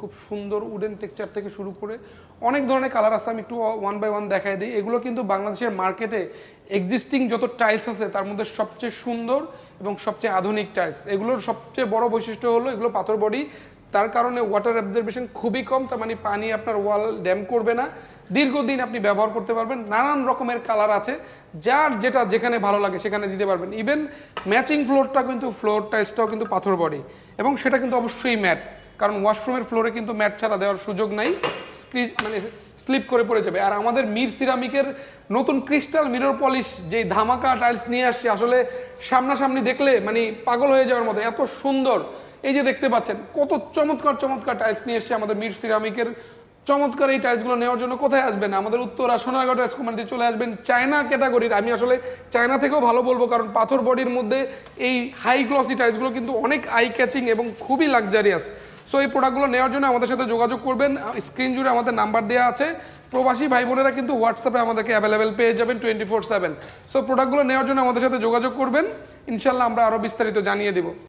খুব সুন্দর wooden texture থেকে শুরু করে অনেক ধরনের কালার আছে। আমি একটু ওয়ান বাই ওয়ান দেখাই দিই। এগুলো কিন্তু বাংলাদেশের মার্কেটে এক্সিস্টিং যত টাইলস আছে তার মধ্যে সবচেয়ে সুন্দর এবং সবচেয়ে আধুনিক টাইলস। এগুলোর সবচেয়ে বড় বৈশিষ্ট্য হলো এগুলো পাথর বডি, তার কারণে ওয়াটার অ্যাবজর্বেশন খুবই কম, তার মানে পানি আপনার ওয়াল ড্যাম করবে না, দীর্ঘদিন আপনি ব্যবহার করতে পারবেন। নানান রকমের কালার আছে, যার যেটা যেখানে ভালো লাগে সেখানে দিতে পারবেন। ইভেন ম্যাচিং ফ্লোরটা কিন্তু ফ্লোর টাইলসটাও কিন্তু পাথর বডি, এবং সেটা কিন্তু অবশ্যই ম্যাট, কারণ ওয়াশরুমের ফ্লোরে কিন্তু ম্যাট ছাড়া দেওয়ার সুযোগ নাই, মানে স্লিপ করে পড়ে যাবে। আর আমাদের মির সিরামিকের নতুন ক্রিস্টাল মিরর পলিশ যে ধামাকা টাইলস নিয়ে আসছে, আসলে সামনাসামনি দেখলে মানে পাগল হয়ে যাওয়ার মতো, এত সুন্দর। এই যে দেখতে পাচ্ছেন কত চমৎকার চমৎকার টাইলস নিয়ে এসছে আমাদের মির সিরামিকের। চমৎকার এই টাইলসগুলো নেওয়ার জন্য কোথায় আসবেন? আমাদের উত্তরা সোনারগাঁও টাইলস কোম্পানিতে চলে আসবেন। চায়না ক্যাটাগরির, আমি আসলে চায়না থেকেও ভালো বলবো, কারণ পাথর বডির মধ্যে এই হাই গ্লসি টাইলসগুলো কিন্তু অনেক আই ক্যাচিং এবং খুবই লাক্সারিয়াস। সো এই প্রোডাক্টগুলো নেওয়ার জন্য আমাদের সাথে যোগাযোগ করবেন। স্ক্রিন জুড়ে আমাদের নাম্বার দেওয়া আছে। প্রবাসী ভাই বোনেরা কিন্তু হোয়াটসঅ্যাপে আমাদেরকে অ্যাভেলেবেল পেয়ে যাবেন 24/7। সো প্রোডাক্টগুলো নেওয়ার জন্য আমাদের সাথে যোগাযোগ করবেন, ইনশাল্লাহ আমরা আরও বিস্তারিত জানিয়ে দেবো।